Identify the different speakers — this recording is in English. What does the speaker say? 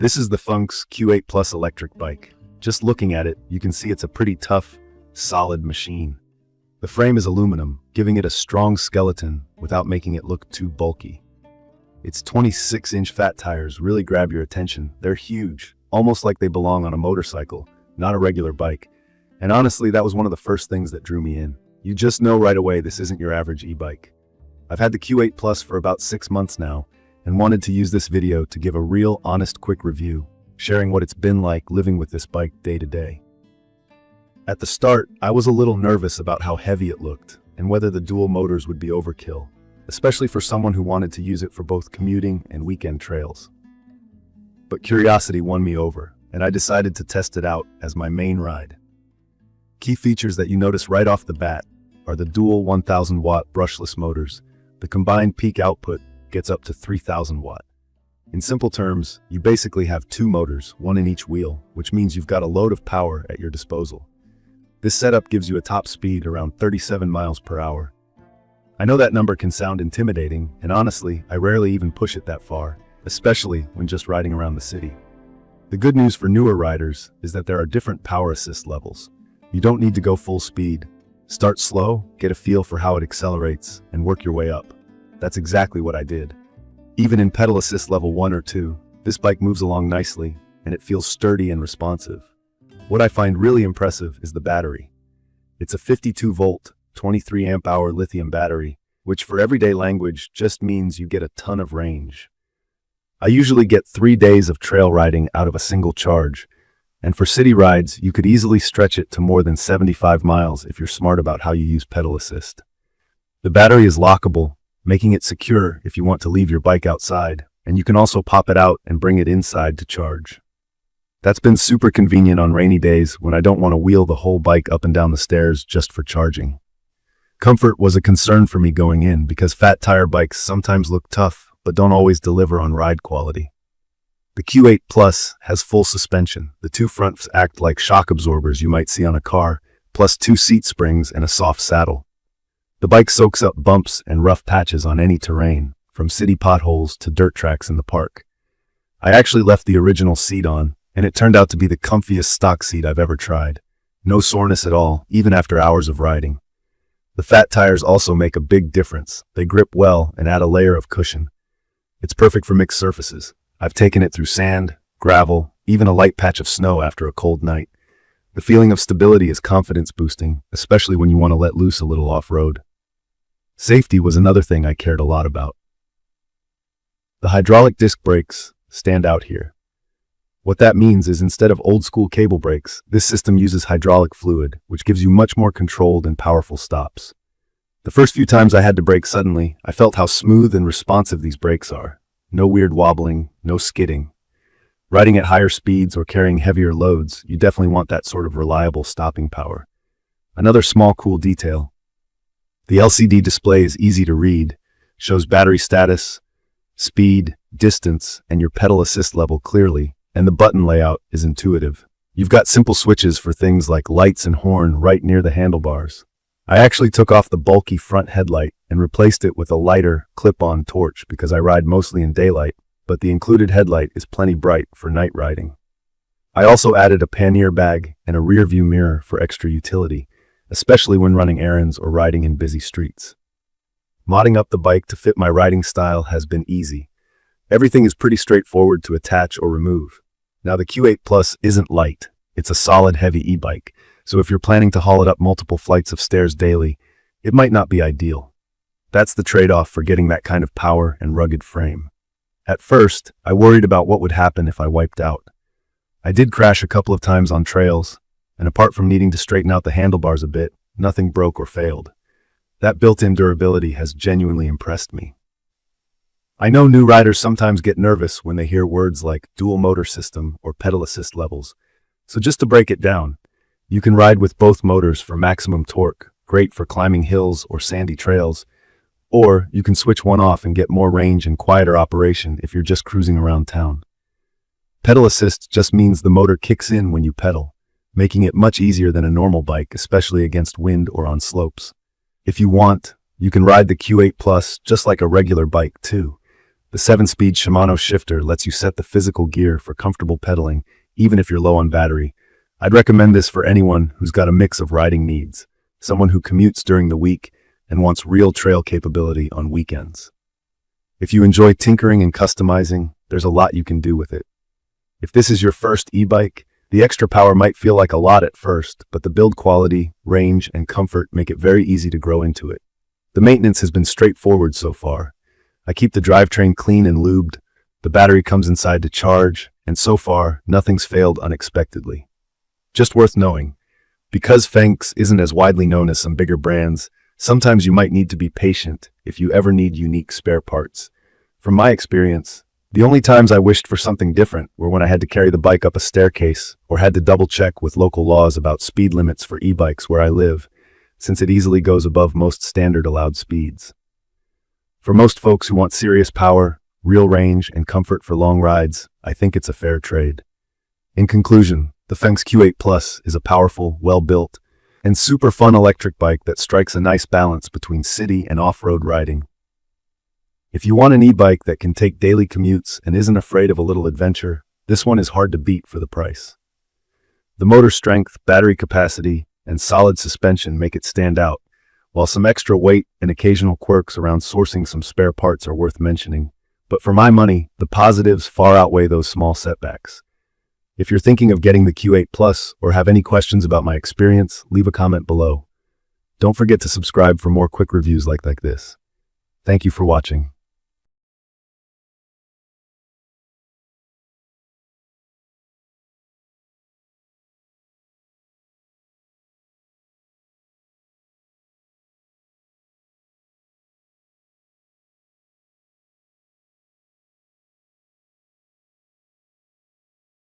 Speaker 1: This is the Funk's Q8 Plus electric bike. Just looking at it, you can see it's a pretty tough, solid machine. The frame is aluminum, giving it a strong skeleton without making it look too bulky. Its 26-inch fat tires really grab your attention. They're huge, almost like they belong on a motorcycle, not a regular bike. And honestly, that was one of the first things that drew me in. You just know right away this isn't your average e-bike. I've had the Q8 Plus for about 6 months now, and wanted to use this video to give a real, honest, quick review, sharing what it's been like living with this bike day to day. At the start, I was a little nervous about how heavy it looked, and whether the dual motors would be overkill, especially for someone who wanted to use it for both commuting and weekend trails. But curiosity won me over, and I decided to test it out as my main ride. Key features that you notice right off the bat are the dual 1000-watt brushless motors. The combined peak output gets up to 3000 watt. In simple terms, you basically have 2 motors, one in each wheel, which means you've got a load of power at your disposal. This setup gives you a top speed around 37 miles per hour. I know that number can sound intimidating, and honestly, I rarely even push it that far, especially when just riding around the city. The good news for newer riders is that there are different power assist levels. You don't need to go full speed. Start slow, get a feel for how it accelerates, and work your way up. That's exactly what I did. Even in pedal assist level 1 or 2, this bike moves along nicely, and it feels sturdy and responsive. What I find really impressive is the battery. It's a 52-volt, 23-amp-hour lithium battery, which for everyday language just means you get a ton of range. I usually get 3 days of trail riding out of a single charge, and for city rides, you could easily stretch it to more than 75 miles if you're smart about how you use pedal assist. The battery is lockable, making it secure if you want to leave your bike outside, and you can also pop it out and bring it inside to charge. That's been super convenient on rainy days when I don't want to wheel the whole bike up and down the stairs just for charging. Comfort was a concern for me going in because fat tire bikes sometimes look tough but don't always deliver on ride quality. The Q8 Plus has full suspension. The 2 fronts act like shock absorbers you might see on a car, plus 2 seat springs and a soft saddle. The bike soaks up bumps and rough patches on any terrain, from city potholes to dirt tracks in the park. I actually left the original seat on, and it turned out to be the comfiest stock seat I've ever tried. No soreness at all, even after hours of riding. The fat tires also make a big difference. They grip well and add a layer of cushion. It's perfect for mixed surfaces. I've taken it through sand, gravel, even a light patch of snow after a cold night. The feeling of stability is confidence-boosting, especially when you want to let loose a little off-road. Safety was another thing I cared a lot about. The hydraulic disc brakes stand out here. What that means is instead of old-school cable brakes, this system uses hydraulic fluid, which gives you much more controlled and powerful stops. The first few times I had to brake suddenly, I felt how smooth and responsive these brakes are. No weird wobbling, no skidding. Riding at higher speeds or carrying heavier loads, you definitely want that sort of reliable stopping power. Another small cool detail. The LCD display is easy to read, shows battery status, speed, distance, and your pedal assist level clearly, and the button layout is intuitive. You've got simple switches for things like lights and horn right near the handlebars. I actually took off the bulky front headlight and replaced it with a lighter, clip-on torch because I ride mostly in daylight, but the included headlight is plenty bright for night riding. I also added a pannier bag and a rear-view mirror for extra utility, especially when running errands or riding in busy streets. Modding up the bike to fit my riding style has been easy. Everything is pretty straightforward to attach or remove. Now the Q8 Plus isn't light. It's a solid heavy e-bike, so if you're planning to haul it up multiple flights of stairs daily, it might not be ideal. That's the trade-off for getting that kind of power and rugged frame. At first, I worried about what would happen if I wiped out. I did crash a couple of times on trails, and apart from needing to straighten out the handlebars a bit, nothing broke or failed. That built-in durability has genuinely impressed me. I know new riders sometimes get nervous when they hear words like dual motor system or pedal assist levels. So just to break it down, you can ride with both motors for maximum torque, great for climbing hills or sandy trails, or you can switch one off and get more range and quieter operation if you're just cruising around town. Pedal assist just means the motor kicks in when you pedal, making it much easier than a normal bike, especially against wind or on slopes. If you want, you can ride the Q8 Plus just like a regular bike too. The 7-speed Shimano shifter lets you set the physical gear for comfortable pedaling, even if you're low on battery. I'd recommend this for anyone who's got a mix of riding needs, someone who commutes during the week and wants real trail capability on weekends. If you enjoy tinkering and customizing, there's a lot you can do with it. If this is your first e-bike, the extra power might feel like a lot at first, but the build quality, range, and comfort make it very easy to grow into it. The maintenance has been straightforward so far. I keep the drivetrain clean and lubed, the battery comes inside to charge, and so far, nothing's failed unexpectedly. Just worth knowing, because FENGQS isn't as widely known as some bigger brands, sometimes you might need to be patient if you ever need unique spare parts. From my experience, the only times I wished for something different were when I had to carry the bike up a staircase or had to double-check with local laws about speed limits for e-bikes where I live, since it easily goes above most standard allowed speeds. For most folks who want serious power, real range, and comfort for long rides, I think it's a fair trade. In conclusion, the FENGQS Plus is a powerful, well-built, and super fun electric bike that strikes a nice balance between city and off-road riding. If you want an e-bike that can take daily commutes and isn't afraid of a little adventure, this one is hard to beat for the price. The motor strength, battery capacity, and solid suspension make it stand out, while some extra weight and occasional quirks around sourcing some spare parts are worth mentioning. But for my money, the positives far outweigh those small setbacks. If you're thinking of getting the Q8 Plus or have any questions about my experience, leave a comment below. Don't forget to subscribe for more quick reviews like this. Thank you for watching.